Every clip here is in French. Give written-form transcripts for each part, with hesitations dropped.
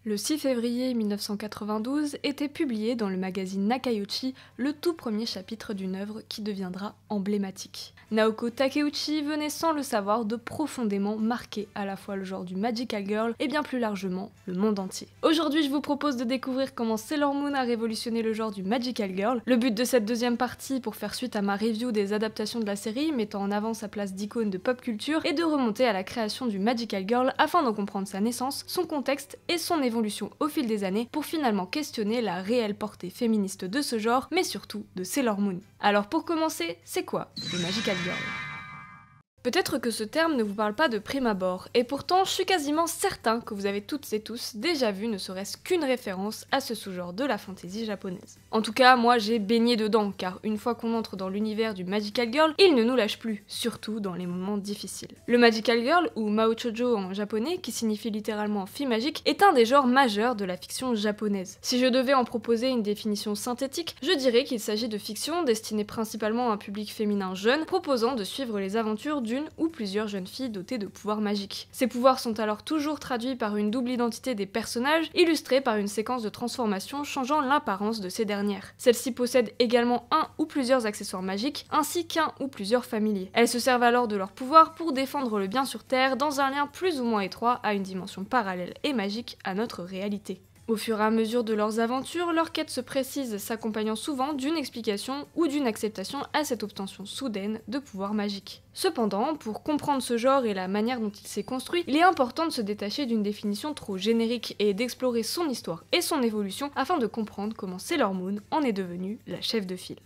Le 6 février 1992 était publié dans le magazine Nakayuchi le tout premier chapitre d'une œuvre qui deviendra emblématique. Naoko Takeuchi venait sans le savoir de profondément marquer à la fois le genre du Magical Girl et bien plus largement le monde entier. Aujourd'hui je vous propose de découvrir comment Sailor Moon a révolutionné le genre du Magical Girl. Le but de cette deuxième partie, pour faire suite à ma review des adaptations de la série mettant en avant sa place d'icône de pop culture, est de remonter à la création du Magical Girl afin d'en comprendre sa naissance, son contexte et son évolution au fil des années pour finalement questionner la réelle portée féministe de ce genre, mais surtout de Sailor Moon. Alors pour commencer, c'est quoi le Magical Girl ? Peut-être que ce terme ne vous parle pas de prime abord, et pourtant je suis quasiment certain que vous avez toutes et tous déjà vu ne serait-ce qu'une référence à ce sous-genre de la fantasy japonaise. En tout cas, moi j'ai baigné dedans, car une fois qu'on entre dans l'univers du Magical Girl, il ne nous lâche plus, surtout dans les moments difficiles. Le Magical Girl, ou Maochoujo en japonais, qui signifie littéralement fille magique, est un des genres majeurs de la fiction japonaise. Si je devais en proposer une définition synthétique, je dirais qu'il s'agit de fiction destinée principalement à un public féminin jeune, proposant de suivre les aventures d'une ou plusieurs jeunes filles dotées de pouvoirs magiques. Ces pouvoirs sont alors toujours traduits par une double identité des personnages, illustrée par une séquence de transformation changeant l'apparence de ces dernières. Celles-ci possèdent également un ou plusieurs accessoires magiques, ainsi qu'un ou plusieurs familiers. Elles se servent alors de leurs pouvoirs pour défendre le bien sur Terre dans un lien plus ou moins étroit à une dimension parallèle et magique à notre réalité. Au fur et à mesure de leurs aventures, leur quête se précise, s'accompagnant souvent d'une explication ou d'une acceptation à cette obtention soudaine de pouvoirs magiques. Cependant, pour comprendre ce genre et la manière dont il s'est construit, il est important de se détacher d'une définition trop générique et d'explorer son histoire et son évolution afin de comprendre comment Sailor Moon en est devenue la chef de file.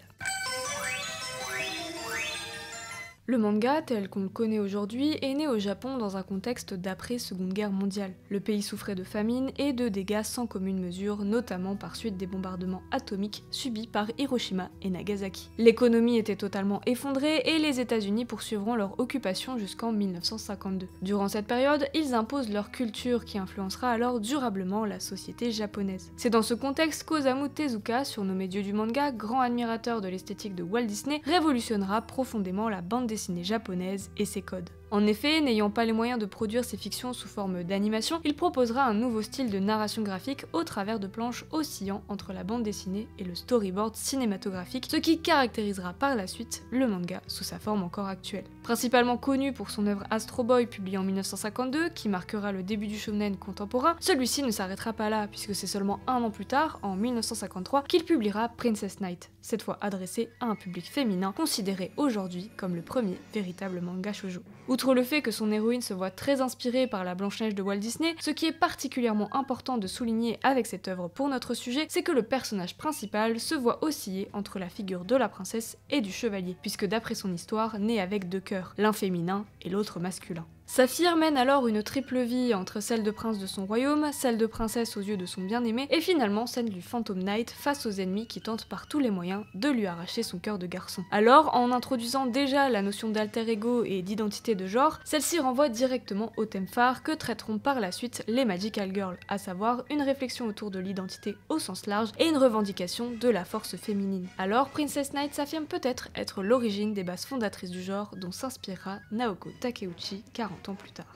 Le manga, tel qu'on le connaît aujourd'hui, est né au Japon dans un contexte d'après-Seconde Guerre mondiale. Le pays souffrait de famine et de dégâts sans commune mesure, notamment par suite des bombardements atomiques subis par Hiroshima et Nagasaki. L'économie était totalement effondrée et les États-Unis poursuivront leur occupation jusqu'en 1952. Durant cette période, ils imposent leur culture qui influencera alors durablement la société japonaise. C'est dans ce contexte qu'Osamu Tezuka, surnommé dieu du manga, grand admirateur de l'esthétique de Walt Disney, révolutionnera profondément la bande dessinée japonaise et ses codes. En effet, n'ayant pas les moyens de produire ses fictions sous forme d'animation, il proposera un nouveau style de narration graphique au travers de planches oscillant entre la bande dessinée et le storyboard cinématographique, ce qui caractérisera par la suite le manga sous sa forme encore actuelle. Principalement connu pour son œuvre Astro Boy publiée en 1952, qui marquera le début du shonen contemporain, celui-ci ne s'arrêtera pas là, puisque c'est seulement un an plus tard, en 1953, qu'il publiera Princess Knight, cette fois adressé à un public féminin, considéré aujourd'hui comme le premier véritable manga shoujo. Outre le fait que son héroïne se voit très inspirée par la Blanche-Neige de Walt Disney, ce qui est particulièrement important de souligner avec cette œuvre pour notre sujet, c'est que le personnage principal se voit osciller entre la figure de la princesse et du chevalier, puisque d'après son histoire, né avec deux cœurs, l'un féminin et l'autre masculin. Saphir mène alors une triple vie entre celle de prince de son royaume, celle de princesse aux yeux de son bien-aimé, et finalement celle du Phantom Knight face aux ennemis qui tentent par tous les moyens de lui arracher son cœur de garçon. Alors, en introduisant déjà la notion d'alter ego et d'identité de genre, celle-ci renvoie directement au thème phare que traiteront par la suite les Magical Girls, à savoir une réflexion autour de l'identité au sens large et une revendication de la force féminine. Alors, Princess Knight s'affirme peut-être être l'origine des bases fondatrices du genre dont s'inspirera Naoko Takeuchi 40 ans plus tard.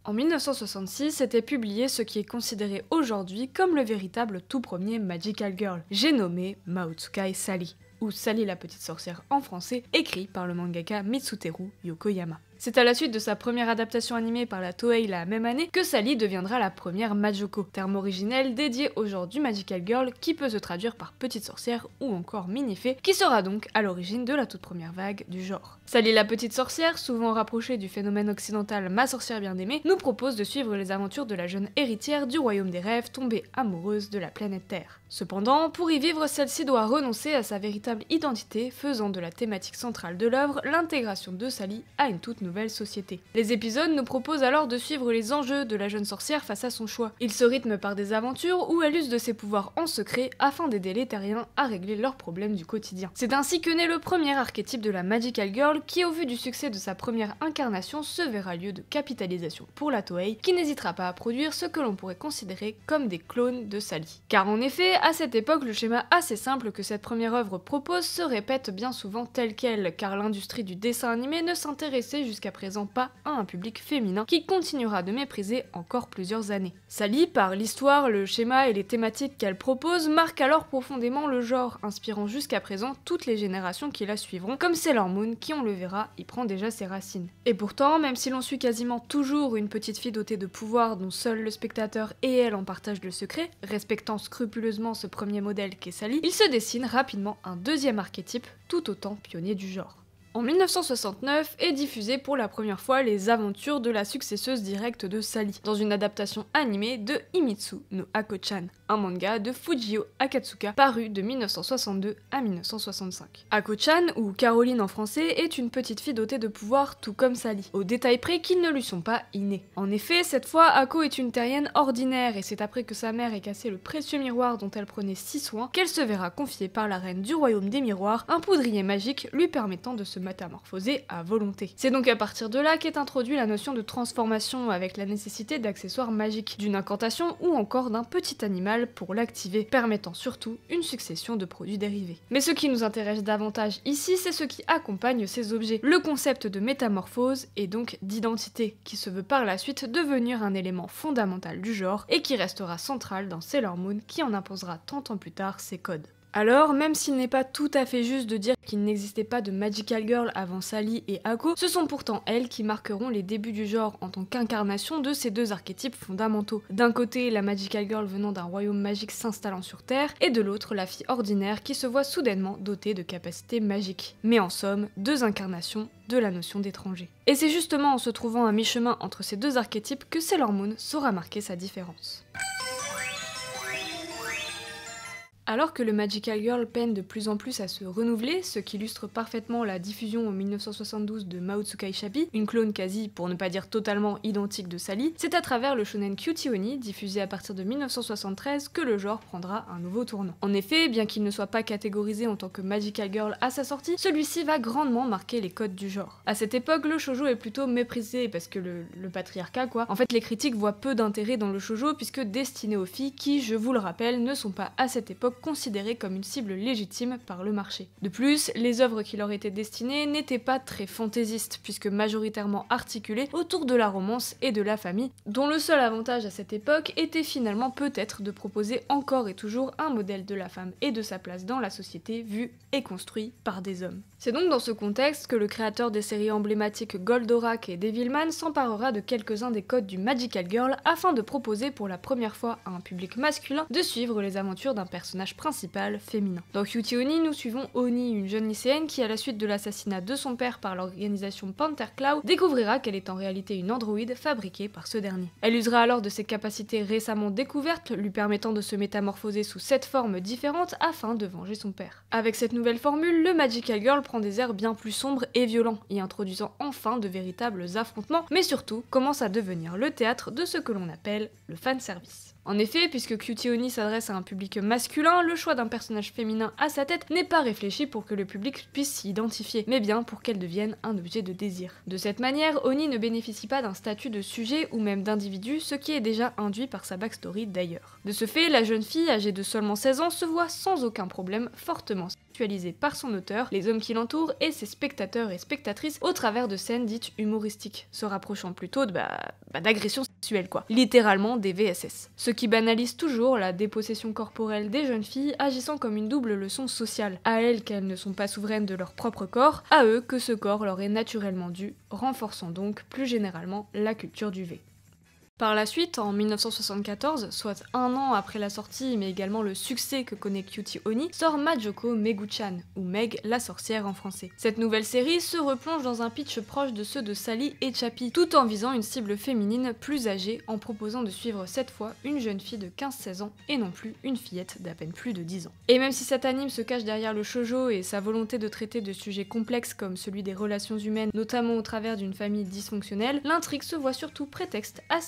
En 1966 était publié ce qui est considéré aujourd'hui comme le véritable tout premier Magical Girl, j'ai nommé Maotsukai Sally, ou Sally la petite sorcière en français, écrit par le mangaka Mitsuteru Yokoyama. C'est à la suite de sa première adaptation animée par la Toei la même année que Sally deviendra la première Majoko, terme originel dédié au genre du Magical Girl qui peut se traduire par petite sorcière ou encore mini-fée, qui sera donc à l'origine de la toute première vague du genre. Sally la petite sorcière, souvent rapprochée du phénomène occidental Ma sorcière bien-aimée, nous propose de suivre les aventures de la jeune héritière du royaume des rêves tombée amoureuse de la planète Terre. Cependant, pour y vivre, celle-ci doit renoncer à sa véritable identité, faisant de la thématique centrale de l'œuvre l'intégration de Sally à une toute nouvelle société. Les épisodes nous proposent alors de suivre les enjeux de la jeune sorcière face à son choix. Ils se rythment par des aventures où elle use de ses pouvoirs en secret afin d'aider les terriens à régler leurs problèmes du quotidien. C'est ainsi que naît le premier archétype de la Magical Girl qui, au vu du succès de sa première incarnation, se verra lieu de capitalisation pour la Toei, qui n'hésitera pas à produire ce que l'on pourrait considérer comme des clones de Sally. Car en effet, à cette époque, le schéma assez simple que cette première œuvre propose se répète bien souvent tel quel, car l'industrie du dessin animé ne s'intéressait jusqu'à jusqu'à présent pas à un public féminin qui continuera de mépriser encore plusieurs années. Sally, par l'histoire, le schéma et les thématiques qu'elle propose, marque alors profondément le genre, inspirant jusqu'à présent toutes les générations qui la suivront, comme Sailor Moon qui, on le verra, y prend déjà ses racines. Et pourtant, même si l'on suit quasiment toujours une petite fille dotée de pouvoirs dont seul le spectateur et elle en partagent le secret, respectant scrupuleusement ce premier modèle qu'est Sally, il se dessine rapidement un deuxième archétype tout autant pionnier du genre. En 1969 est diffusée pour la première fois les aventures de la successeuse directe de Sally, dans une adaptation animée de Himitsu no Ako-chan, un manga de Fujio Akatsuka paru de 1962 à 1965. Ako-chan, ou Caroline en français, est une petite fille dotée de pouvoirs tout comme Sally, au détail près qu'ils ne lui sont pas innés. En effet, cette fois, Ako est une terrienne ordinaire et c'est après que sa mère ait cassé le précieux miroir dont elle prenait si soin qu'elle se verra confier par la reine du royaume des miroirs un poudrier magique lui permettant de se métamorphoser à volonté. C'est donc à partir de là qu'est introduite la notion de transformation avec la nécessité d'accessoires magiques, d'une incantation ou encore d'un petit animal pour l'activer, permettant surtout une succession de produits dérivés. Mais ce qui nous intéresse davantage ici, c'est ce qui accompagne ces objets, le concept de métamorphose et donc d'identité, qui se veut par la suite devenir un élément fondamental du genre et qui restera central dans Sailor Moon qui en imposera 30 ans plus tard ses codes. Alors, même s'il n'est pas tout à fait juste de dire qu'il n'existait pas de Magical Girl avant Sally et Ako, ce sont pourtant elles qui marqueront les débuts du genre en tant qu'incarnation de ces deux archétypes fondamentaux. D'un côté, la Magical Girl venant d'un royaume magique s'installant sur Terre, et de l'autre, la fille ordinaire qui se voit soudainement dotée de capacités magiques. Mais en somme, deux incarnations de la notion d'étranger. Et c'est justement en se trouvant à mi-chemin entre ces deux archétypes que Sailor Moon saura marquer sa différence. Alors que le Magical Girl peine de plus en plus à se renouveler, ce qui illustre parfaitement la diffusion en 1972 de Mao Tsukai Shapi, une clone quasi, pour ne pas dire totalement identique de Sally, c'est à travers le shonen Cutie Oni, diffusé à partir de 1973, que le genre prendra un nouveau tournant. En effet, bien qu'il ne soit pas catégorisé en tant que Magical Girl à sa sortie, celui-ci va grandement marquer les codes du genre. À cette époque, le shoujo est plutôt méprisé parce que le patriarcat quoi. En fait, les critiques voient peu d'intérêt dans le shoujo puisque destiné aux filles qui, je vous le rappelle, ne sont pas à cette époque considérées comme une cible légitime par le marché. De plus, les œuvres qui leur étaient destinées n'étaient pas très fantaisistes, puisque majoritairement articulées autour de la romance et de la famille, dont le seul avantage à cette époque était finalement peut-être de proposer encore et toujours un modèle de la femme et de sa place dans la société vu et construit par des hommes. C'est donc dans ce contexte que le créateur des séries emblématiques Goldorak et Devilman s'emparera de quelques-uns des codes du Magical Girl afin de proposer pour la première fois à un public masculin de suivre les aventures d'un personnage principal féminin. Dans Cutie Oni, nous suivons Oni, une jeune lycéenne qui, à la suite de l'assassinat de son père par l'organisation Panther Claw, découvrira qu'elle est en réalité une androïde fabriquée par ce dernier. Elle usera alors de ses capacités récemment découvertes, lui permettant de se métamorphoser sous 7 formes différentes afin de venger son père. Avec cette nouvelle formule, le Magical Girl prend des airs bien plus sombres et violents, y introduisant enfin de véritables affrontements, mais surtout commence à devenir le théâtre de ce que l'on appelle le fanservice. En effet, puisque Cutie Oni s'adresse à un public masculin, le choix d'un personnage féminin à sa tête n'est pas réfléchi pour que le public puisse s'y identifier, mais bien pour qu'elle devienne un objet de désir. De cette manière, Oni ne bénéficie pas d'un statut de sujet ou même d'individu, ce qui est déjà induit par sa backstory d'ailleurs. De ce fait, la jeune fille, âgée de seulement 16 ans, se voit sans aucun problème fortement sexualisée par son auteur, les hommes qui l'entourent et ses spectateurs et spectatrices au travers de scènes dites humoristiques, se rapprochant plutôt d'agressions sexuelles quoi, littéralement des VSS. Ce qui banalise toujours la dépossession corporelle des jeunes filles agissant comme une double leçon sociale, à elles qu'elles ne sont pas souveraines de leur propre corps, à eux que ce corps leur est naturellement dû, renforçant donc plus généralement la culture du V. Par la suite, en 1974, soit un an après la sortie mais également le succès que connaît Cutie Oni, sort Majoko Megu-chan, ou Meg la sorcière en français. Cette nouvelle série se replonge dans un pitch proche de ceux de Sally et Chappie, tout en visant une cible féminine plus âgée en proposant de suivre cette fois une jeune fille de 15-16 ans et non plus une fillette d'à peine plus de 10 ans. Et même si cet anime se cache derrière le shoujo et sa volonté de traiter de sujets complexes comme celui des relations humaines, notamment au travers d'une famille dysfonctionnelle, l'intrigue se voit surtout prétexte à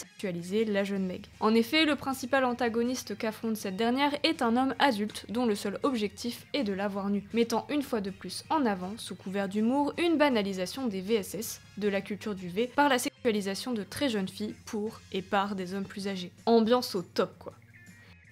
la jeune Meg. En effet, le principal antagoniste qu'affronte cette dernière est un homme adulte dont le seul objectif est de la voir nue, mettant une fois de plus en avant, sous couvert d'humour, une banalisation des VSS, de la culture du V, par la sexualisation de très jeunes filles pour et par des hommes plus âgés. Ambiance au top quoi.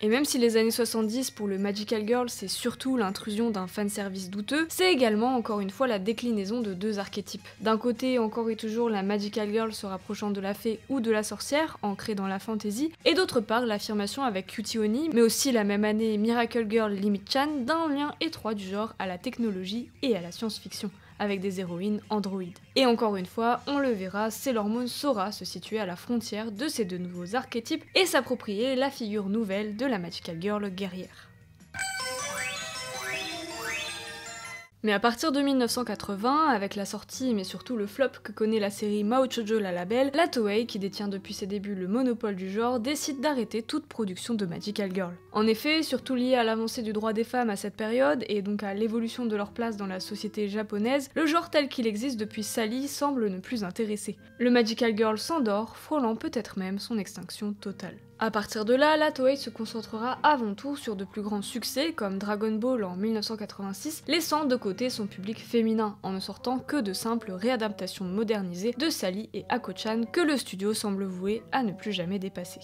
Et même si les années 70 pour le Magical Girl c'est surtout l'intrusion d'un fanservice douteux, c'est également encore une fois la déclinaison de deux archétypes. D'un côté encore et toujours la Magical Girl se rapprochant de la fée ou de la sorcière, ancrée dans la fantasy, et d'autre part l'affirmation avec Cutie Honey, mais aussi la même année Miracle Girl Limit-chan, d'un lien étroit du genre à la technologie et à la science-fiction, avec des héroïnes androïdes. Et encore une fois, on le verra, Sailor Moon saura se situer à la frontière de ces deux nouveaux archétypes et s'approprier la figure nouvelle de la Magical Girl guerrière. Mais à partir de 1980, avec la sortie mais surtout le flop que connaît la série Mao Shoujo la Label, la Toei, qui détient depuis ses débuts le monopole du genre, décide d'arrêter toute production de Magical Girl. En effet, surtout lié à l'avancée du droit des femmes à cette période, et donc à l'évolution de leur place dans la société japonaise, le genre tel qu'il existe depuis Sally semble ne plus intéresser. Le Magical Girl s'endort, frôlant peut-être même son extinction totale. À partir de là, la Toei se concentrera avant tout sur de plus grands succès comme Dragon Ball en 1986, laissant de côté son public féminin en ne sortant que de simples réadaptations modernisées de Sally et Ako-chan que le studio semble voué à ne plus jamais dépasser.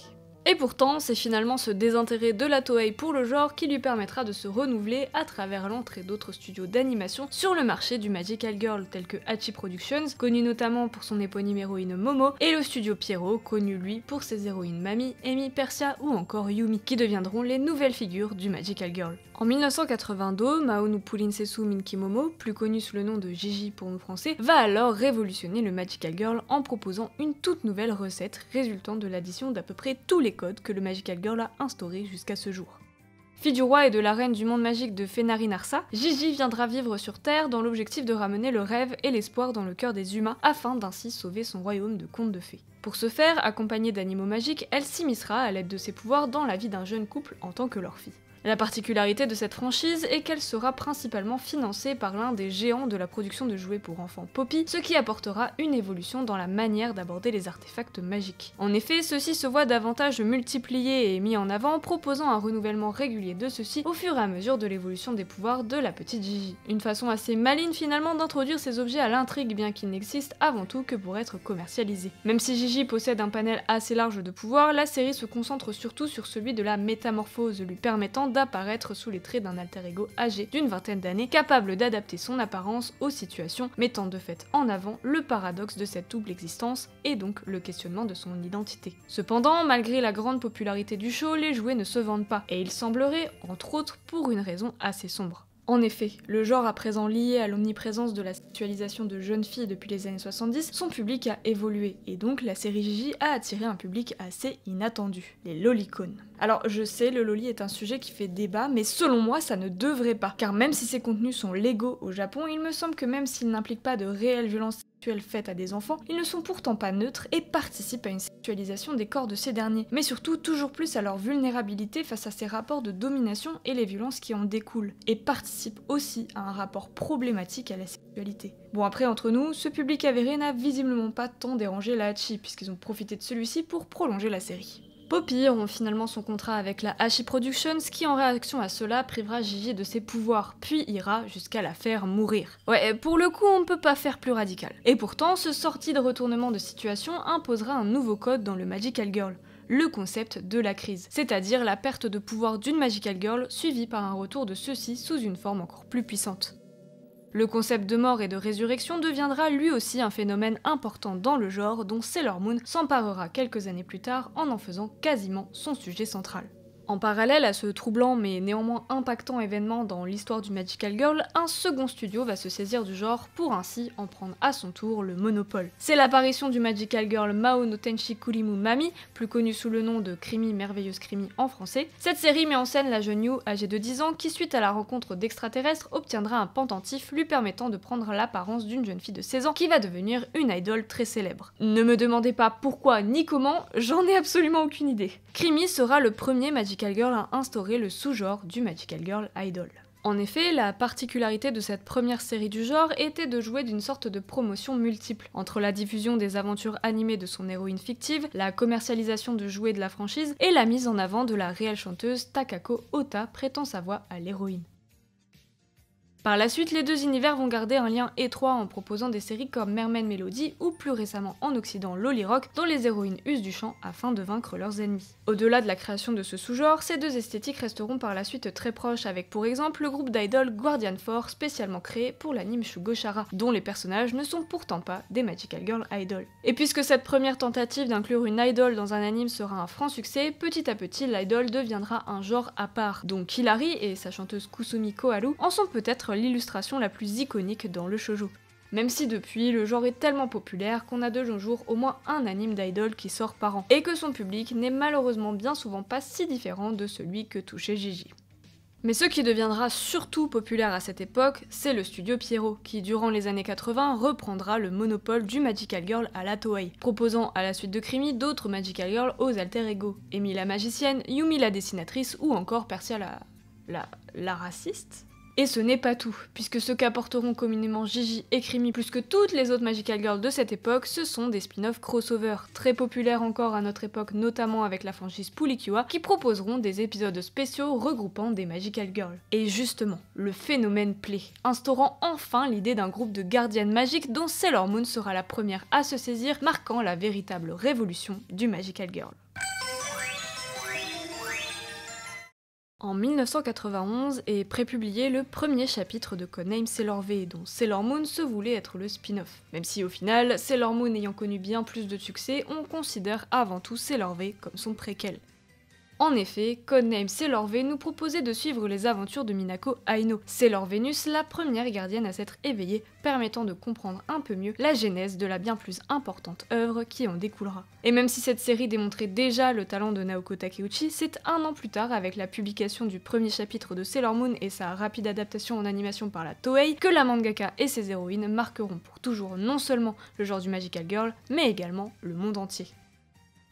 Et pourtant, c'est finalement ce désintérêt de la Toei pour le genre qui lui permettra de se renouveler à travers l'entrée d'autres studios d'animation sur le marché du Magical Girl tels que Hachi Productions, connu notamment pour son éponyme héroïne Momo, et le studio Pierrot, connu lui pour ses héroïnes Mami, Amy, Persia ou encore Yumi, qui deviendront les nouvelles figures du Magical Girl. En 1982, Mao Purinsetsu Minky Momo, plus connu sous le nom de Gigi pour nous français, va alors révolutionner le Magical Girl en proposant une toute nouvelle recette résultant de l'addition d'à peu près tous les codes que le Magical Girl a instaurés jusqu'à ce jour. Fille du roi et de la reine du monde magique de Fenari Narsa, Gigi viendra vivre sur Terre dans l'objectif de ramener le rêve et l'espoir dans le cœur des humains afin d'ainsi sauver son royaume de contes de fées. Pour ce faire, accompagnée d'animaux magiques, elle s'immiscera à l'aide de ses pouvoirs dans la vie d'un jeune couple en tant que leur fille. La particularité de cette franchise est qu'elle sera principalement financée par l'un des géants de la production de jouets pour enfants Poppy, ce qui apportera une évolution dans la manière d'aborder les artefacts magiques. En effet, ceux-ci se voient davantage multipliés et mis en avant, proposant un renouvellement régulier de ceux-ci au fur et à mesure de l'évolution des pouvoirs de la petite Gigi. Une façon assez maligne finalement d'introduire ces objets à l'intrigue, bien qu'ils n'existent avant tout que pour être commercialisés. Même si Gigi possède un panel assez large de pouvoirs, la série se concentre surtout sur celui de la métamorphose, lui permettant d'apparaître sous les traits d'un alter ego âgé d'une vingtaine d'années, capable d'adapter son apparence aux situations, mettant de fait en avant le paradoxe de cette double existence et donc le questionnement de son identité. Cependant, malgré la grande popularité du show, les jouets ne se vendent pas, et il semblerait, entre autres, pour une raison assez sombre. En effet, le genre à présent lié à l'omniprésence de la sexualisation de jeunes filles depuis les années 70, son public a évolué, et donc la série Gigi a attiré un public assez inattendu, les lolicones. Alors je sais, le loli est un sujet qui fait débat, mais selon moi ça ne devrait pas, car même si ces contenus sont légaux au Japon, il me semble que même s'ils n'impliquent pas de réelles violences sexuelles faites à des enfants, ils ne sont pourtant pas neutres et participent à une sexualisation des corps de ces derniers, mais surtout toujours plus à leur vulnérabilité face à ces rapports de domination et les violences qui en découlent, et participent aussi à un rapport problématique à la sexualité. Bon après entre nous, ce public avéré n'a visiblement pas tant dérangé la Hachi, puisqu'ils ont profité de celui-ci pour prolonger la série. Poppy rompt finalement son contrat avec la Hachi Productions qui en réaction à cela privera Gigi de ses pouvoirs, puis ira jusqu'à la faire mourir. Ouais, pour le coup on ne peut pas faire plus radical. Et pourtant, ce sorti de retournement de situation imposera un nouveau code dans le Magical Girl, le concept de la crise, c'est-à-dire la perte de pouvoir d'une Magical Girl suivie par un retour de ceux-ci sous une forme encore plus puissante. Le concept de mort et de résurrection deviendra lui aussi un phénomène important dans le genre dont Sailor Moon s'emparera quelques années plus tard en faisant quasiment son sujet central. En parallèle à ce troublant mais néanmoins impactant événement dans l'histoire du Magical Girl, un second studio va se saisir du genre pour ainsi en prendre à son tour le monopole. C'est l'apparition du Magical Girl Mao no Tenshi Kurimu Mami, plus connue sous le nom de Krimi Merveilleuse Krimi en français. Cette série met en scène la jeune Yu âgée de 10 ans qui, suite à la rencontre d'extraterrestres, obtiendra un pendentif lui permettant de prendre l'apparence d'une jeune fille de 16 ans qui va devenir une idole très célèbre. Ne me demandez pas pourquoi ni comment, j'en ai absolument aucune idée. Krimi sera le premier Magical Girl à instaurer le sous-genre du Magical Girl Idol. En effet, la particularité de cette première série du genre était de jouer d'une sorte de promotion multiple, entre la diffusion des aventures animées de son héroïne fictive, la commercialisation de jouets de la franchise et la mise en avant de la réelle chanteuse Takako Ota prêtant sa voix à l'héroïne. Par la suite, les deux univers vont garder un lien étroit en proposant des séries comme Mermaid Melody ou plus récemment en Occident Lolly Rock, dont les héroïnes usent du chant afin de vaincre leurs ennemis. Au-delà de la création de ce sous-genre, ces deux esthétiques resteront par la suite très proches, avec pour exemple le groupe d'idoles Guardian Force spécialement créé pour l'anime Shugo-Chara, dont les personnages ne sont pourtant pas des Magical Girl idols. Et puisque cette première tentative d'inclure une idol dans un anime sera un franc succès, petit à petit l'idol deviendra un genre à part, dont Hilary et sa chanteuse Kusumi Koharu en sont peut-être l'illustration la plus iconique dans le shoujo. Même si depuis, le genre est tellement populaire qu'on a de nos jours au moins un anime d'idol qui sort par an, et que son public n'est malheureusement bien souvent pas si différent de celui que touchait Gigi. Mais ce qui deviendra surtout populaire à cette époque, c'est le studio Pierrot, qui durant les années 80 reprendra le monopole du Magical Girl à la Toei, proposant à la suite de Krimi d'autres Magical Girls aux alter ego, Amy la magicienne, Yumi la dessinatrice ou encore Persia la raciste. Et ce n'est pas tout, puisque ce qu'apporteront communément Gigi et Krimi plus que toutes les autres Magical Girls de cette époque, ce sont des spin-off crossover, très populaires encore à notre époque, notamment avec la franchise Pulikyua, qui proposeront des épisodes spéciaux regroupant des Magical Girls. Et justement, le phénomène plaît, instaurant enfin l'idée d'un groupe de gardiennes magiques dont Sailor Moon sera la première à se saisir, marquant la véritable révolution du Magical Girl. En 1991 est prépublié le premier chapitre de Codename Sailor V, dont Sailor Moon se voulait être le spin-off. Même si au final, Sailor Moon ayant connu bien plus de succès, on considère avant tout Sailor V comme son préquel. En effet, Codename Sailor V nous proposait de suivre les aventures de Minako Aino, Sailor Venus, la première gardienne à s'être éveillée, permettant de comprendre un peu mieux la genèse de la bien plus importante œuvre qui en découlera. Et même si cette série démontrait déjà le talent de Naoko Takeuchi, c'est un an plus tard, avec la publication du premier chapitre de Sailor Moon et sa rapide adaptation en animation par la Toei, que la mangaka et ses héroïnes marqueront pour toujours non seulement le genre du Magical Girl, mais également le monde entier.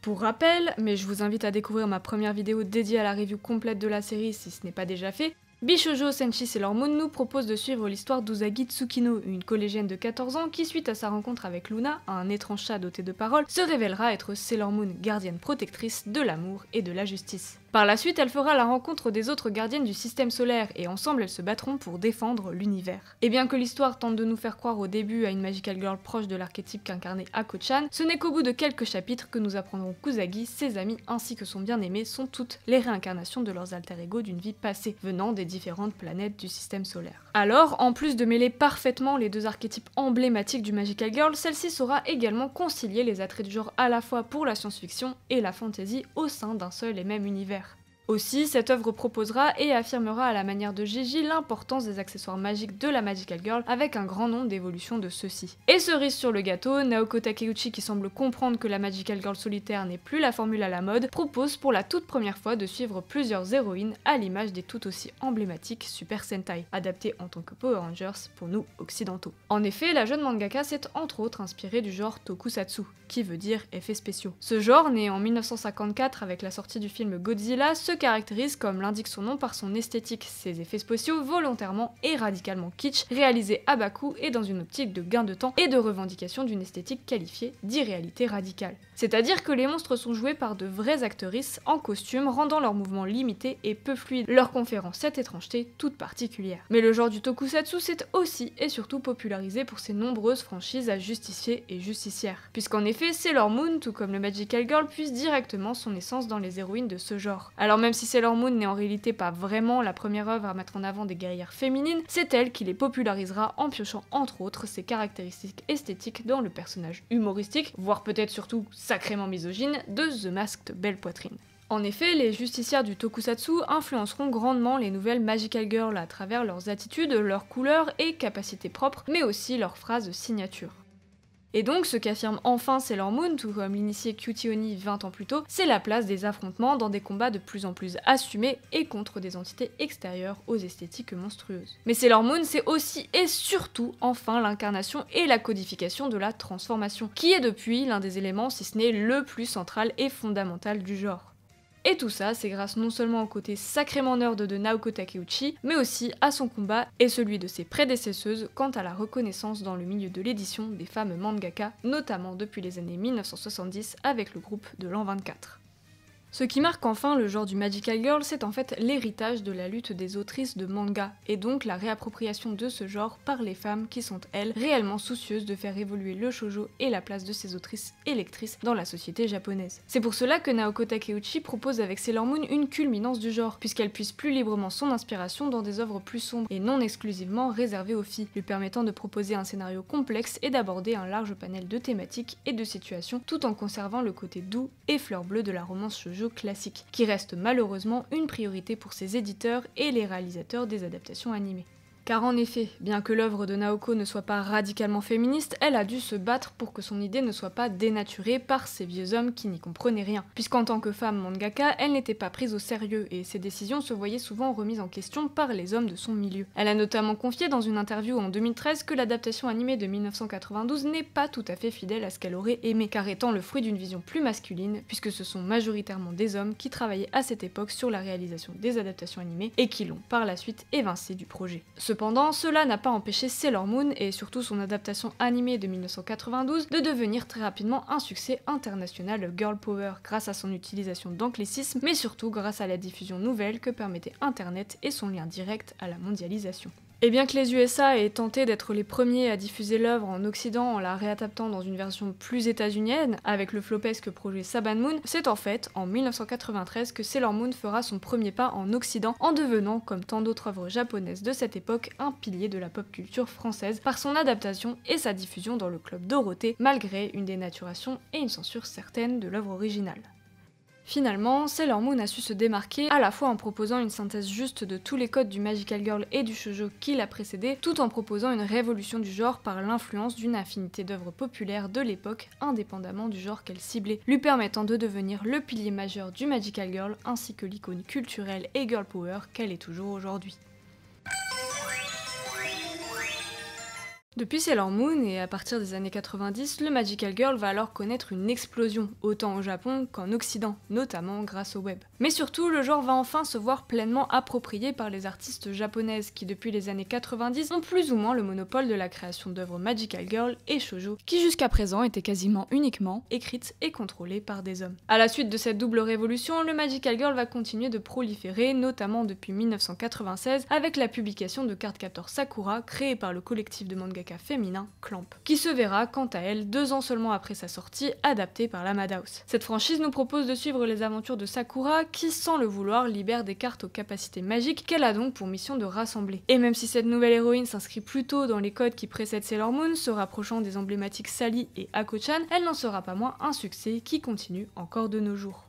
Pour rappel, mais je vous invite à découvrir ma première vidéo dédiée à la review complète de la série si ce n'est pas déjà fait, Bishoujo Senshi Sailor Moon nous propose de suivre l'histoire d'Usagi Tsukino, une collégienne de 14 ans qui, suite à sa rencontre avec Luna, un étrange chat doté de paroles, se révélera être Sailor Moon, gardienne protectrice de l'amour et de la justice. Par la suite, elle fera la rencontre des autres gardiennes du système solaire et ensemble elles se battront pour défendre l'univers. Et bien que l'histoire tente de nous faire croire au début à une Magical Girl proche de l'archétype qu'incarnait Ako-chan, ce n'est qu'au bout de quelques chapitres que nous apprendrons qu'Usagi, ses amis ainsi que son bien-aimé sont toutes les réincarnations de leurs alter ego d'une vie passée, venant des différentes planètes du système solaire. Alors, en plus de mêler parfaitement les deux archétypes emblématiques du Magical Girl, celle-ci saura également concilier les attraits du genre à la fois pour la science-fiction et la fantasy au sein d'un seul et même univers. Aussi, cette œuvre proposera et affirmera à la manière de Gigi l'importance des accessoires magiques de la Magical Girl avec un grand nombre d'évolutions de ceux-ci. Et cerise sur le gâteau, Naoko Takeuchi, qui semble comprendre que la Magical Girl solitaire n'est plus la formule à la mode, propose pour la toute première fois de suivre plusieurs héroïnes à l'image des tout aussi emblématiques Super Sentai, adaptées en tant que Power Rangers pour nous occidentaux. En effet, la jeune mangaka s'est entre autres inspirée du genre Tokusatsu, qui veut dire effets spéciaux. Ce genre, né en 1954 avec la sortie du film Godzilla, se caractérise, comme l'indique son nom, par son esthétique, ses effets spéciaux volontairement et radicalement kitsch, réalisés à bas coût et dans une optique de gain de temps et de revendication d'une esthétique qualifiée d'irréalité radicale. C'est-à-dire que les monstres sont joués par de vraies actrices en costume, rendant leurs mouvements limités et peu fluides, leur conférant cette étrangeté toute particulière. Mais le genre du tokusatsu s'est aussi et surtout popularisé pour ses nombreuses franchises à justiciers et justicières, puisqu'en effet Sailor Moon, tout comme le Magical Girl, puise directement son essence dans les héroïnes de ce genre. Alors même si Sailor Moon n'est en réalité pas vraiment la première œuvre à mettre en avant des guerrières féminines, c'est elle qui les popularisera en piochant entre autres ses caractéristiques esthétiques dans le personnage humoristique, voire peut-être surtout sacrément misogyne, de The Masked Belle Poitrine. En effet, les justicières du tokusatsu influenceront grandement les nouvelles Magical Girl à travers leurs attitudes, leurs couleurs et capacités propres, mais aussi leurs phrases signature. Et donc, ce qu'affirme enfin Sailor Moon, tout comme l'initié Cutie Oni 20 ans plus tôt, c'est la place des affrontements dans des combats de plus en plus assumés et contre des entités extérieures aux esthétiques monstrueuses. Mais Sailor Moon, c'est aussi et surtout enfin l'incarnation et la codification de la transformation, qui est depuis l'un des éléments, si ce n'est le plus central et fondamental du genre. Et tout ça, c'est grâce non seulement au côté sacrément nerd de Naoko Takeuchi, mais aussi à son combat et celui de ses prédécesseuses quant à la reconnaissance dans le milieu de l'édition des femmes mangaka, notamment depuis les années 1970 avec le groupe de l'an 24. Ce qui marque enfin le genre du Magical Girl, c'est en fait l'héritage de la lutte des autrices de manga, et donc la réappropriation de ce genre par les femmes qui sont, elles, réellement soucieuses de faire évoluer le shoujo et la place de ces autrices et lectrices dans la société japonaise. C'est pour cela que Naoko Takeuchi propose avec Sailor Moon une culminance du genre, puisqu'elle puise plus librement son inspiration dans des œuvres plus sombres et non exclusivement réservées aux filles, lui permettant de proposer un scénario complexe et d'aborder un large panel de thématiques et de situations tout en conservant le côté doux et fleur bleue de la romance shoujo classique, qui reste malheureusement une priorité pour ses éditeurs et les réalisateurs des adaptations animées. Car en effet, bien que l'œuvre de Naoko ne soit pas radicalement féministe, elle a dû se battre pour que son idée ne soit pas dénaturée par ces vieux hommes qui n'y comprenaient rien, puisqu'en tant que femme mangaka, elle n'était pas prise au sérieux et ses décisions se voyaient souvent remises en question par les hommes de son milieu. Elle a notamment confié dans une interview en 2013 que l'adaptation animée de 1992 n'est pas tout à fait fidèle à ce qu'elle aurait aimé, car étant le fruit d'une vision plus masculine, puisque ce sont majoritairement des hommes qui travaillaient à cette époque sur la réalisation des adaptations animées et qui l'ont par la suite évincée du projet. Cependant, cela n'a pas empêché Sailor Moon, et surtout son adaptation animée de 1992, de devenir très rapidement un succès international girl power grâce à son utilisation d'anglicismes, mais surtout grâce à la diffusion nouvelle que permettait Internet et son lien direct à la mondialisation. Et bien que les USA aient tenté d'être les premiers à diffuser l'œuvre en Occident en la réadaptant dans une version plus états-unienne, avec le flopesque projet Saban Moon, c'est en fait en 1993 que Sailor Moon fera son premier pas en Occident en devenant, comme tant d'autres œuvres japonaises de cette époque, un pilier de la pop culture française par son adaptation et sa diffusion dans le club Dorothée, malgré une dénaturation et une censure certaine de l'œuvre originale. Finalement, Sailor Moon a su se démarquer à la fois en proposant une synthèse juste de tous les codes du Magical Girl et du shoujo qui l'a précédé, tout en proposant une révolution du genre par l'influence d'une infinité d'œuvres populaires de l'époque, indépendamment du genre qu'elle ciblait, lui permettant de devenir le pilier majeur du Magical Girl ainsi que l'icône culturelle et girl power qu'elle est toujours aujourd'hui. Depuis Sailor Moon et à partir des années 90, le Magical Girl va alors connaître une explosion, autant au Japon qu'en Occident, notamment grâce au web. Mais surtout, le genre va enfin se voir pleinement approprié par les artistes japonaises qui depuis les années 90 ont plus ou moins le monopole de la création d'œuvres Magical Girl et shoujo, qui jusqu'à présent étaient quasiment uniquement écrites et contrôlées par des hommes. À la suite de cette double révolution, le Magical Girl va continuer de proliférer, notamment depuis 1996 avec la publication de Cardcaptor Sakura, créée par le collectif de manga féminin Clamp, qui se verra quant à elle 2 ans seulement après sa sortie, adaptée par la Madhouse. Cette franchise nous propose de suivre les aventures de Sakura qui, sans le vouloir, libère des cartes aux capacités magiques qu'elle a donc pour mission de rassembler. Et même si cette nouvelle héroïne s'inscrit plutôt dans les codes qui précèdent Sailor Moon, se rapprochant des emblématiques Sally et Ako-chan, elle n'en sera pas moins un succès qui continue encore de nos jours.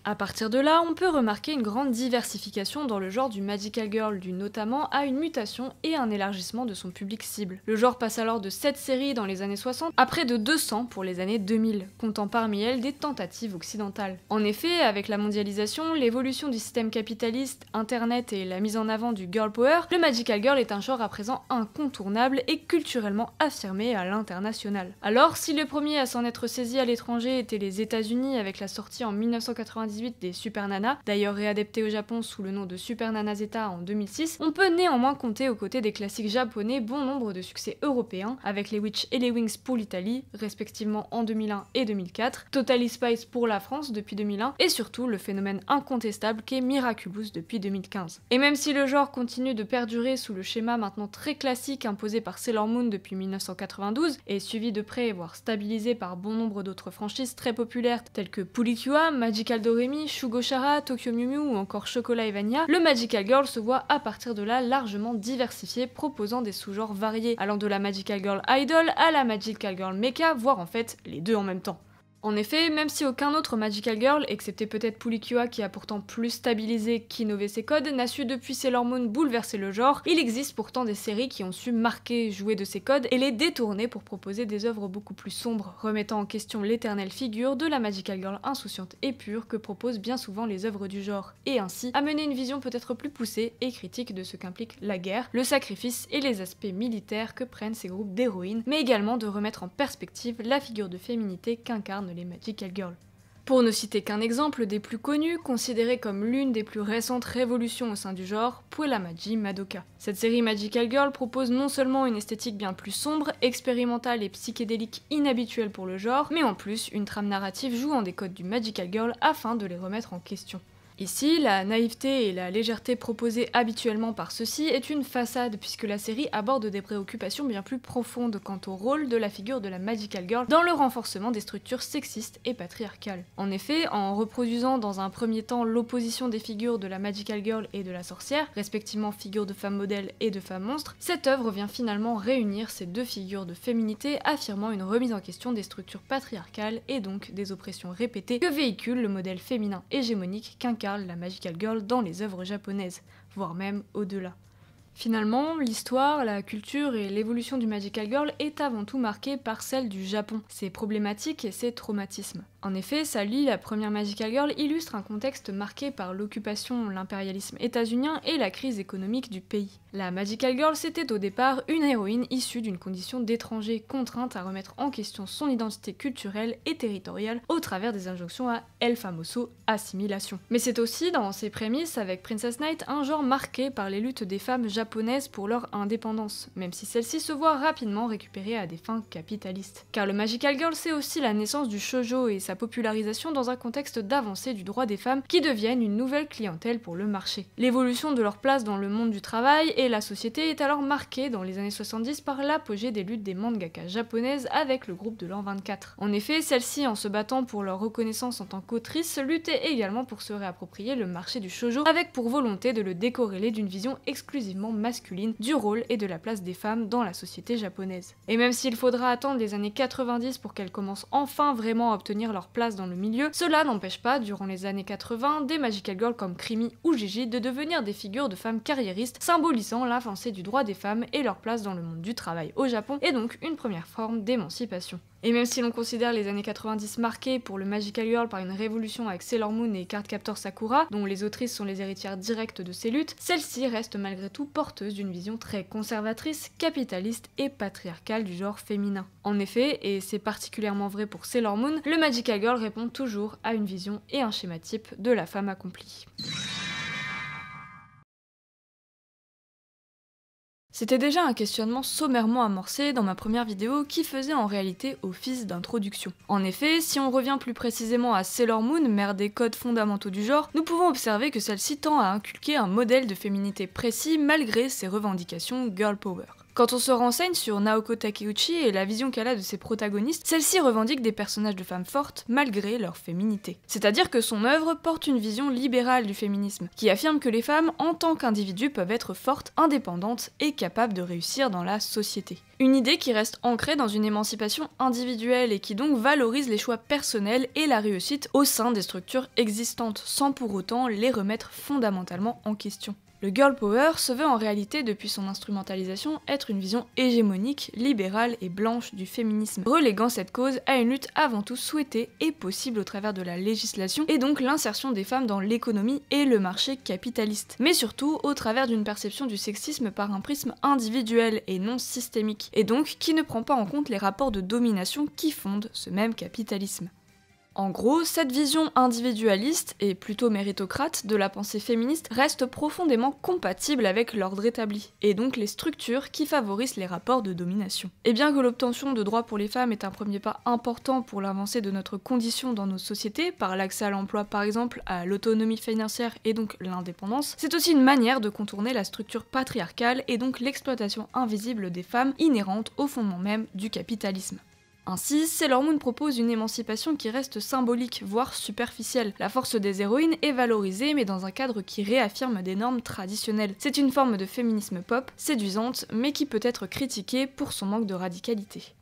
À partir de là, on peut remarquer une grande diversification dans le genre du Magical Girl, due notamment à une mutation et un élargissement de son public cible. Le genre passe alors de 7 séries dans les années 60 à près de 200 pour les années 2000, comptant parmi elles des tentatives occidentales. En effet, avec la mondialisation, l'évolution du système capitaliste, internet et la mise en avant du girl power, le Magical Girl est un genre à présent incontournable et culturellement affirmé à l'international. Alors, si le premier à s'en être saisi à l'étranger était les États-Unis avec la sortie en 1998 des Super Nana, d'ailleurs réadapté au Japon sous le nom de Super Nana Zeta en 2006, on peut néanmoins compter aux côtés des classiques japonais bon nombre de succès européens, avec les Witch et les Wings pour l'Italie, respectivement en 2001 et 2004, Totally Spice pour la France depuis 2001, et surtout le phénomène incontestable qu'est Miraculous depuis 2015. Et même si le genre continue de perdurer sous le schéma maintenant très classique imposé par Sailor Moon depuis 1992, et suivi de près voire stabilisé par bon nombre d'autres franchises très populaires telles que Pulikyua, Magical Doremi, Shugo Chara, Tokyo Mew Mew ou encore Chocolat et Vanilla, le Magical Girl se voit à partir de là largement diversifié, proposant des sous-genres variés, allant de la Magical Girl Idol à la Magical Girl Mecha, voire en fait les deux en même temps. En effet, même si aucun autre Magical Girl, excepté peut-être Pulikyua qui a pourtant plus stabilisé qu'innové ses codes, n'a su depuis Sailor Moon bouleverser le genre, il existe pourtant des séries qui ont su marquer, jouer de ces codes et les détourner pour proposer des œuvres beaucoup plus sombres, remettant en question l'éternelle figure de la Magical Girl insouciante et pure que proposent bien souvent les œuvres du genre, et ainsi amener une vision peut-être plus poussée et critique de ce qu'implique la guerre, le sacrifice et les aspects militaires que prennent ces groupes d'héroïnes, mais également de remettre en perspective la figure de féminité qu'incarnent les Magical Girls. Pour ne citer qu'un exemple des plus connus, considérée comme l'une des plus récentes révolutions au sein du genre, Puella Magi Madoka. Cette série Magical Girl propose non seulement une esthétique bien plus sombre, expérimentale et psychédélique inhabituelle pour le genre, mais en plus une trame narrative jouant des codes du Magical Girl afin de les remettre en question. Ici, la naïveté et la légèreté proposées habituellement par ceux-ci est une façade puisque la série aborde des préoccupations bien plus profondes quant au rôle de la figure de la Magical Girl dans le renforcement des structures sexistes et patriarcales. En effet, en reproduisant dans un premier temps l'opposition des figures de la Magical Girl et de la sorcière, respectivement figures de femmes modèles et de femmes monstres, cette œuvre vient finalement réunir ces deux figures de féminité affirmant une remise en question des structures patriarcales et donc des oppressions répétées que véhicule le modèle féminin hégémonique qu'incarne la Magical Girl dans les œuvres japonaises, voire même au-delà. Finalement, l'histoire, la culture et l'évolution du Magical Girl est avant tout marquée par celle du Japon, ses problématiques et ses traumatismes. En effet, Sally, la première Magical Girl, illustre un contexte marqué par l'occupation, l'impérialisme états-unien et la crise économique du pays. La Magical Girl, c'était au départ une héroïne issue d'une condition d'étranger, contrainte à remettre en question son identité culturelle et territoriale au travers des injonctions à El Famoso, assimilation. Mais c'est aussi, dans ses prémices, avec Princess Knight, un genre marqué par les luttes des femmes japonaises pour leur indépendance, même si celle-ci se voit rapidement récupérée à des fins capitalistes. Car le Magical Girl, c'est aussi la naissance du shoujo et sa popularisation dans un contexte d'avancée du droit des femmes qui deviennent une nouvelle clientèle pour le marché. L'évolution de leur place dans le monde du travail et la société est alors marquée dans les années 70 par l'apogée des luttes des mangakas japonaises avec le groupe de l'an 24. En effet, celles-ci, en se battant pour leur reconnaissance en tant qu'autrices, luttaient également pour se réapproprier le marché du shoujo avec pour volonté de le décorréler d'une vision exclusivement masculine du rôle et de la place des femmes dans la société japonaise. Et même s'il faudra attendre les années 90 pour qu'elles commencent enfin vraiment à obtenir leur place dans le milieu, cela n'empêche pas, durant les années 80, des Magical Girls comme Krimi ou Gigi de devenir des figures de femmes carriéristes symbolisant l'avancée du droit des femmes et leur place dans le monde du travail au Japon, et donc une première forme d'émancipation. Et même si l'on considère les années 90 marquées pour le Magical Girl par une révolution avec Sailor Moon et Cardcaptor Sakura, dont les autrices sont les héritières directes de ces luttes, celle-ci reste malgré tout porteuse d'une vision très conservatrice, capitaliste et patriarcale du genre féminin. En effet, et c'est particulièrement vrai pour Sailor Moon, le Magical Girl répond toujours à une vision et un schéma type de la femme accomplie. C'était déjà un questionnement sommairement amorcé dans ma première vidéo qui faisait en réalité office d'introduction. En effet, si on revient plus précisément à Sailor Moon, mère des codes fondamentaux du genre, nous pouvons observer que celle-ci tend à inculquer un modèle de féminité précis malgré ses revendications girl power. Quand on se renseigne sur Naoko Takeuchi et la vision qu'elle a de ses protagonistes, celle-ci revendique des personnages de femmes fortes malgré leur féminité. C'est-à-dire que son œuvre porte une vision libérale du féminisme, qui affirme que les femmes, en tant qu'individus, peuvent être fortes, indépendantes et capables de réussir dans la société. Une idée qui reste ancrée dans une émancipation individuelle et qui donc valorise les choix personnels et la réussite au sein des structures existantes, sans pour autant les remettre fondamentalement en question. Le girl power se veut en réalité, depuis son instrumentalisation, être une vision hégémonique, libérale et blanche du féminisme, reléguant cette cause à une lutte avant tout souhaitée et possible au travers de la législation, et donc l'insertion des femmes dans l'économie et le marché capitaliste, mais surtout au travers d'une perception du sexisme par un prisme individuel et non systémique, et donc qui ne prend pas en compte les rapports de domination qui fondent ce même capitalisme. En gros, cette vision individualiste et plutôt méritocrate de la pensée féministe reste profondément compatible avec l'ordre établi, et donc les structures qui favorisent les rapports de domination. Et bien que l'obtention de droits pour les femmes est un premier pas important pour l'avancée de notre condition dans nos sociétés, par l'accès à l'emploi par exemple, à l'autonomie financière et donc l'indépendance, c'est aussi une manière de contourner la structure patriarcale et donc l'exploitation invisible des femmes inhérente au fondement même du capitalisme. Ainsi, Sailor Moon propose une émancipation qui reste symbolique, voire superficielle. La force des héroïnes est valorisée, mais dans un cadre qui réaffirme des normes traditionnelles. C'est une forme de féminisme pop, séduisante, mais qui peut être critiquée pour son manque de radicalité.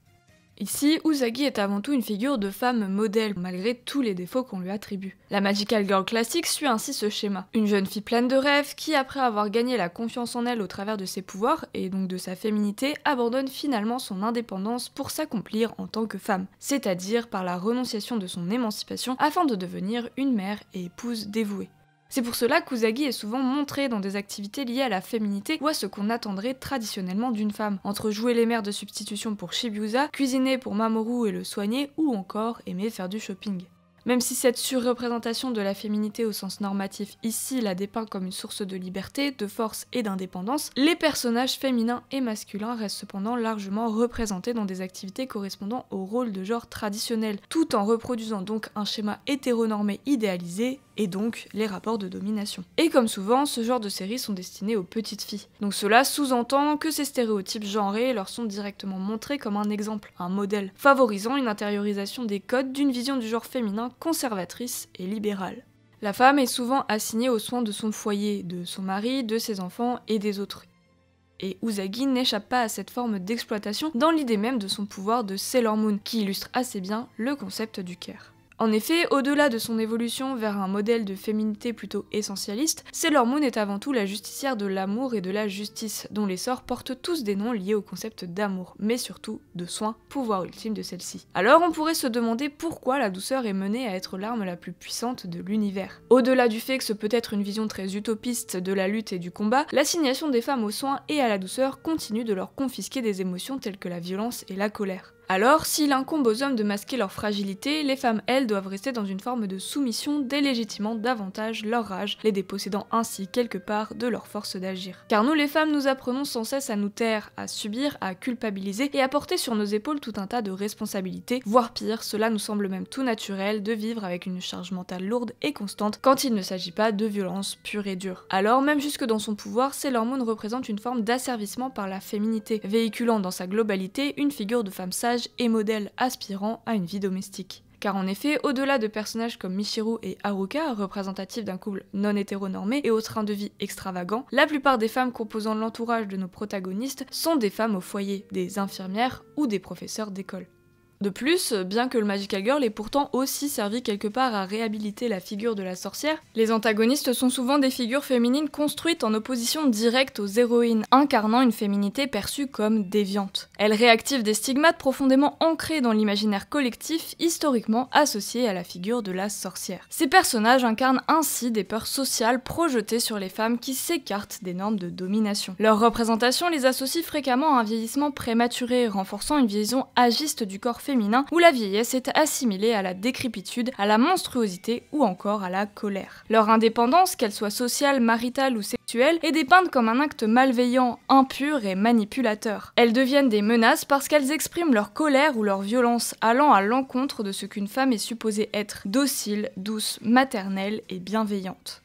Ici, Usagi est avant tout une figure de femme modèle, malgré tous les défauts qu'on lui attribue. La Magical Girl classique suit ainsi ce schéma. Une jeune fille pleine de rêves qui, après avoir gagné la confiance en elle au travers de ses pouvoirs, et donc de sa féminité, abandonne finalement son indépendance pour s'accomplir en tant que femme, c'est-à-dire par la renonciation de son émancipation afin de devenir une mère et épouse dévouée. C'est pour cela qu'Usagi est souvent montrée dans des activités liées à la féminité ou à ce qu'on attendrait traditionnellement d'une femme, entre jouer les mères de substitution pour Chibiusa, cuisiner pour Mamoru et le soigner, ou encore aimer faire du shopping. Même si cette surreprésentation de la féminité au sens normatif ici la dépeint comme une source de liberté, de force et d'indépendance, les personnages féminins et masculins restent cependant largement représentés dans des activités correspondant au rôle de genre traditionnel, tout en reproduisant donc un schéma hétéronormé idéalisé, et donc les rapports de domination. Et comme souvent, ce genre de séries sont destinées aux petites filles. Donc cela sous-entend que ces stéréotypes genrés leur sont directement montrés comme un exemple, un modèle, favorisant une intériorisation des codes d'une vision du genre féminin conservatrice et libérale. La femme est souvent assignée aux soins de son foyer, de son mari, de ses enfants et des autres. Et Usagi n'échappe pas à cette forme d'exploitation dans l'idée même de son pouvoir de Sailor Moon, qui illustre assez bien le concept du care. En effet, au-delà de son évolution vers un modèle de féminité plutôt essentialiste, Sailor Moon est avant tout la justicière de l'amour et de la justice, dont les sorts portent tous des noms liés au concept d'amour, mais surtout de soin, pouvoir ultime de celle-ci. Alors on pourrait se demander pourquoi la douceur est menée à être l'arme la plus puissante de l'univers. Au-delà du fait que ce peut être une vision très utopiste de la lutte et du combat, l'assignation des femmes aux soins et à la douceur continue de leur confisquer des émotions telles que la violence et la colère. Alors, s'il incombe aux hommes de masquer leur fragilité, les femmes, elles, doivent rester dans une forme de soumission, délégitimant davantage leur rage, les dépossédant ainsi quelque part de leur force d'agir. Car nous les femmes, nous apprenons sans cesse à nous taire, à subir, à culpabiliser et à porter sur nos épaules tout un tas de responsabilités, voire pire, cela nous semble même tout naturel de vivre avec une charge mentale lourde et constante quand il ne s'agit pas de violence pure et dure. Alors, même jusque dans son pouvoir, Sailor Moon représente une forme d'asservissement par la féminité, véhiculant dans sa globalité une figure de femme sage et modèle aspirant à une vie domestique. Car en effet, au-delà de personnages comme Michiru et Haruka, représentatifs d'un couple non hétéronormé et au train de vie extravagant, la plupart des femmes composant l'entourage de nos protagonistes sont des femmes au foyer, des infirmières ou des professeurs d'école. De plus, bien que le Magical Girl ait pourtant aussi servi quelque part à réhabiliter la figure de la sorcière, les antagonistes sont souvent des figures féminines construites en opposition directe aux héroïnes, incarnant une féminité perçue comme déviante. Elles réactivent des stigmates profondément ancrés dans l'imaginaire collectif, historiquement associés à la figure de la sorcière. Ces personnages incarnent ainsi des peurs sociales projetées sur les femmes qui s'écartent des normes de domination. Leur représentation les associe fréquemment à un vieillissement prématuré, renforçant une vision agiste du corps féminin où la vieillesse est assimilée à la décrépitude, à la monstruosité ou encore à la colère. Leur indépendance, qu'elle soit sociale, maritale ou sexuelle, est dépeinte comme un acte malveillant, impur et manipulateur. Elles deviennent des menaces parce qu'elles expriment leur colère ou leur violence, allant à l'encontre de ce qu'une femme est supposée être, docile, douce, maternelle et bienveillante.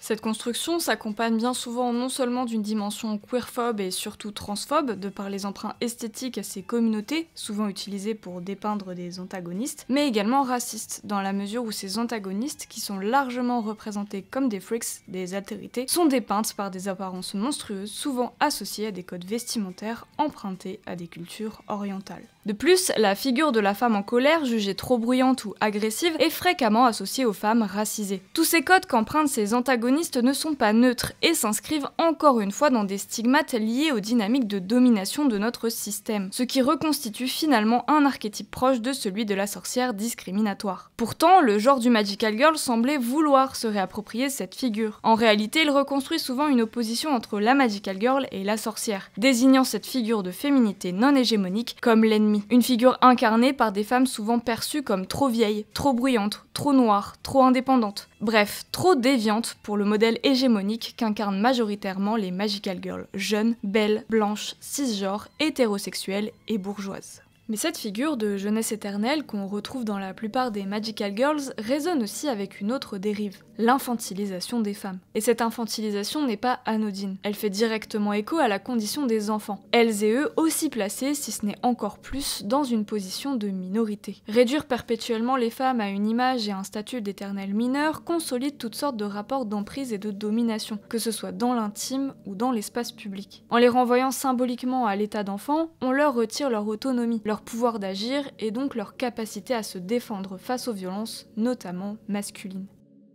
Cette construction s'accompagne bien souvent non seulement d'une dimension queerphobe et surtout transphobe, de par les emprunts esthétiques à ces communautés, souvent utilisés pour dépeindre des antagonistes, mais également raciste, dans la mesure où ces antagonistes, qui sont largement représentés comme des freaks, des altérités, sont dépeintes par des apparences monstrueuses, souvent associées à des codes vestimentaires empruntés à des cultures orientales. De plus, la figure de la femme en colère, jugée trop bruyante ou agressive, est fréquemment associée aux femmes racisées. Tous ces codes qu'empruntent ces antagonistes ne sont pas neutres et s'inscrivent encore une fois dans des stigmates liés aux dynamiques de domination de notre système, ce qui reconstitue finalement un archétype proche de celui de la sorcière discriminatoire. Pourtant, le genre du Magical Girl semblait vouloir se réapproprier cette figure. En réalité, il reconstruit souvent une opposition entre la Magical Girl et la sorcière, désignant cette figure de féminité non hégémonique comme l'ennemi. Une figure incarnée par des femmes souvent perçues comme trop vieilles, trop bruyantes, trop noires, trop indépendantes. Bref, trop déviantes pour le modèle hégémonique qu'incarnent majoritairement les Magical Girls, jeunes, belles, blanches, cisgenres, hétérosexuelles et bourgeoises. Mais cette figure de jeunesse éternelle qu'on retrouve dans la plupart des Magical Girls résonne aussi avec une autre dérive, l'infantilisation des femmes. Et cette infantilisation n'est pas anodine, elle fait directement écho à la condition des enfants, elles et eux aussi placés, si ce n'est encore plus, dans une position de minorité. Réduire perpétuellement les femmes à une image et un statut d'éternel mineur consolide toutes sortes de rapports d'emprise et de domination, que ce soit dans l'intime ou dans l'espace public. En les renvoyant symboliquement à l'état d'enfant, on leur retire leur autonomie, leur pouvoir d'agir et donc leur capacité à se défendre face aux violences, notamment masculines.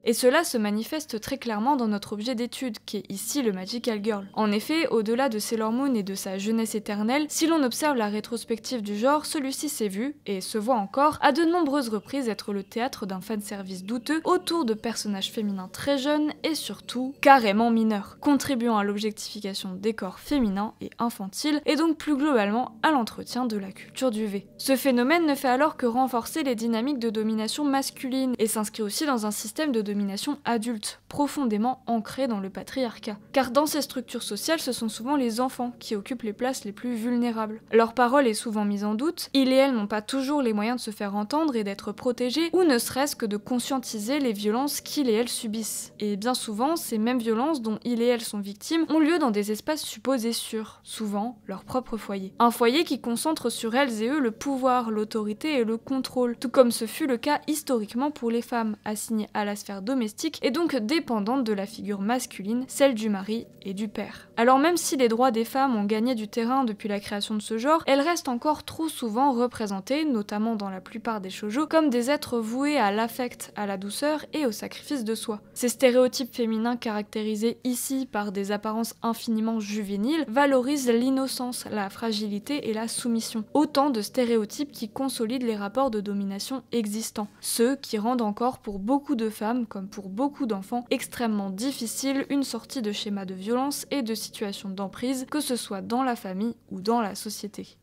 Et cela se manifeste très clairement dans notre objet d'étude, qui est ici le Magical Girl. En effet, au-delà de Sailor Moon et de sa jeunesse éternelle, si l'on observe la rétrospective du genre, celui-ci s'est vu, et se voit encore, à de nombreuses reprises être le théâtre d'un fanservice douteux autour de personnages féminins très jeunes et surtout carrément mineurs, contribuant à l'objectification des corps féminins et infantiles, et donc plus globalement à l'entretien de la culture du V. Ce phénomène ne fait alors que renforcer les dynamiques de domination masculine, et s'inscrit aussi dans un système de domination adulte, profondément ancré dans le patriarcat. Car dans ces structures sociales, ce sont souvent les enfants qui occupent les places les plus vulnérables. Leur parole est souvent mise en doute, ils et elles n'ont pas toujours les moyens de se faire entendre et d'être protégés, ou ne serait-ce que de conscientiser les violences qu'ils et elles subissent. Et bien souvent, ces mêmes violences dont ils et elles sont victimes ont lieu dans des espaces supposés sûrs, souvent leur propre foyer. Un foyer qui concentre sur elles et eux le pouvoir, l'autorité et le contrôle, tout comme ce fut le cas historiquement pour les femmes, assignées à la sphère domestique et donc dépendantes de la figure masculine, celle du mari et du père. Alors même si les droits des femmes ont gagné du terrain depuis la création de ce genre, elles restent encore trop souvent représentées, notamment dans la plupart des shoujo, comme des êtres voués à l'affect, à la douceur et au sacrifice de soi. Ces stéréotypes féminins caractérisés ici par des apparences infiniment juvéniles valorisent l'innocence, la fragilité et la soumission. Autant de stéréotypes qui consolident les rapports de domination existants. Ceux qui rendent encore pour beaucoup de femmes, comme pour beaucoup d'enfants, extrêmement difficile une sortie de schémas de violence et de situations d'emprise, que ce soit dans la famille ou dans la société.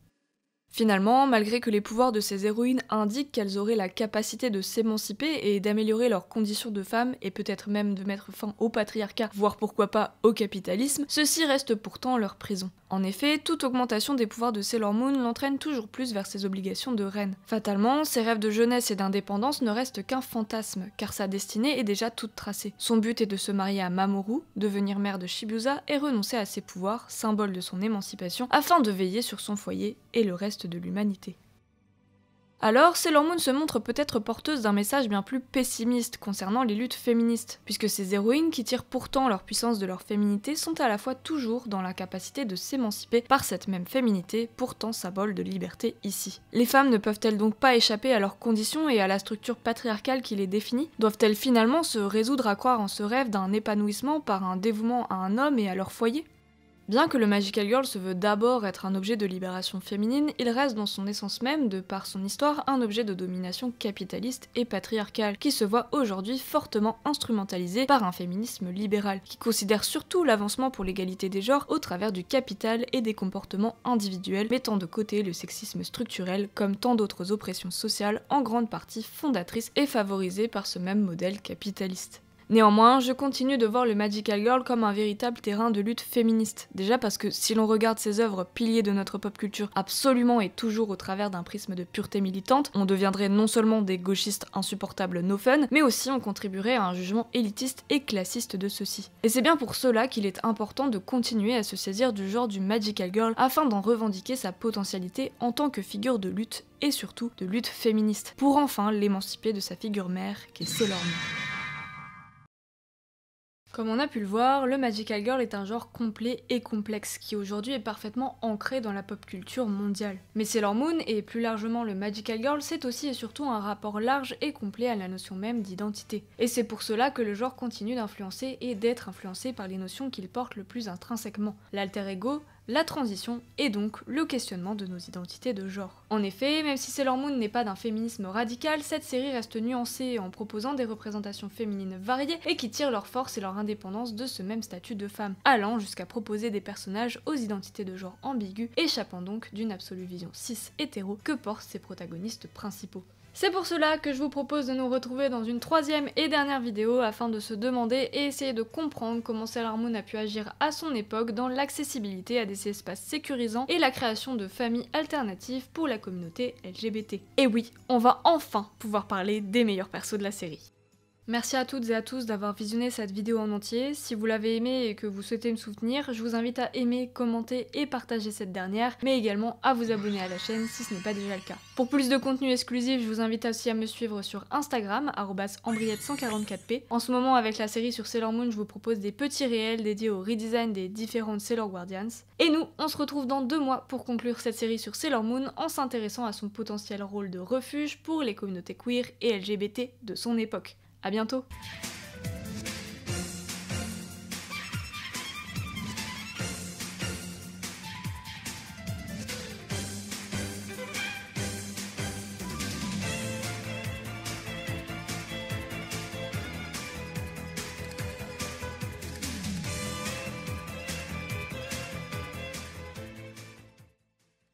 Finalement, malgré que les pouvoirs de ces héroïnes indiquent qu'elles auraient la capacité de s'émanciper et d'améliorer leurs conditions de femmes, et peut-être même de mettre fin au patriarcat, voire pourquoi pas au capitalisme, ceci reste pourtant leur prison. En effet, toute augmentation des pouvoirs de Sailor Moon l'entraîne toujours plus vers ses obligations de reine. Fatalement, ses rêves de jeunesse et d'indépendance ne restent qu'un fantasme, car sa destinée est déjà toute tracée. Son but est de se marier à Mamoru, devenir mère de Shibuya et renoncer à ses pouvoirs, symbole de son émancipation, afin de veiller sur son foyer et le reste de l'humanité. Alors, Sailor Moon se montre peut-être porteuse d'un message bien plus pessimiste concernant les luttes féministes, puisque ces héroïnes qui tirent pourtant leur puissance de leur féminité sont à la fois toujours dans la capacité de s'émanciper par cette même féminité, pourtant symbole de liberté ici. Les femmes ne peuvent-elles donc pas échapper à leurs conditions et à la structure patriarcale qui les définit? Doivent-elles finalement se résoudre à croire en ce rêve d'un épanouissement par un dévouement à un homme et à leur foyer? Bien que le Magical Girl se veut d'abord être un objet de libération féminine, il reste dans son essence même, de par son histoire, un objet de domination capitaliste et patriarcale, qui se voit aujourd'hui fortement instrumentalisé par un féminisme libéral, qui considère surtout l'avancement pour l'égalité des genres au travers du capital et des comportements individuels, mettant de côté le sexisme structurel comme tant d'autres oppressions sociales, en grande partie fondatrices et favorisées par ce même modèle capitaliste. Néanmoins, je continue de voir le Magical Girl comme un véritable terrain de lutte féministe. Déjà parce que si l'on regarde ces œuvres piliers de notre pop culture absolument et toujours au travers d'un prisme de pureté militante, on deviendrait non seulement des gauchistes insupportables no fun, mais aussi on contribuerait à un jugement élitiste et classiste de ceux-ci. Et c'est bien pour cela qu'il est important de continuer à se saisir du genre du Magical Girl afin d'en revendiquer sa potentialité en tant que figure de lutte et surtout de lutte féministe, pour enfin l'émanciper de sa figure mère qu'est Sailor Moon. Comme on a pu le voir, le Magical Girl est un genre complet et complexe qui aujourd'hui est parfaitement ancré dans la pop culture mondiale. Mais Sailor Moon et plus largement le Magical Girl, c'est aussi et surtout un rapport large et complet à la notion même d'identité. Et c'est pour cela que le genre continue d'influencer et d'être influencé par les notions qu'il porte le plus intrinsèquement, l'alter ego, la transition et donc le questionnement de nos identités de genre. En effet, même si Sailor Moon n'est pas d'un féminisme radical, cette série reste nuancée en proposant des représentations féminines variées et qui tirent leur force et leur indépendance de ce même statut de femme, allant jusqu'à proposer des personnages aux identités de genre ambiguës, échappant donc d'une absolue vision cis-hétéro que portent ses protagonistes principaux. C'est pour cela que je vous propose de nous retrouver dans une troisième et dernière vidéo afin de se demander et essayer de comprendre comment Sailor Moon a pu agir à son époque dans l'accessibilité à des espaces sécurisants et la création de familles alternatives pour la communauté LGBT. Et oui, on va enfin pouvoir parler des meilleurs persos de la série. Merci à toutes et à tous d'avoir visionné cette vidéo en entier. Si vous l'avez aimée et que vous souhaitez me soutenir, je vous invite à aimer, commenter et partager cette dernière, mais également à vous abonner à la chaîne si ce n'est pas déjà le cas. Pour plus de contenu exclusif, je vous invite aussi à me suivre sur Instagram, @ambriette144p. En ce moment, avec la série sur Sailor Moon, je vous propose des petits réels dédiés au redesign des différentes Sailor Guardians. Et nous, on se retrouve dans 2 mois pour conclure cette série sur Sailor Moon en s'intéressant à son potentiel rôle de refuge pour les communautés queer et LGBT de son époque. À bientôt!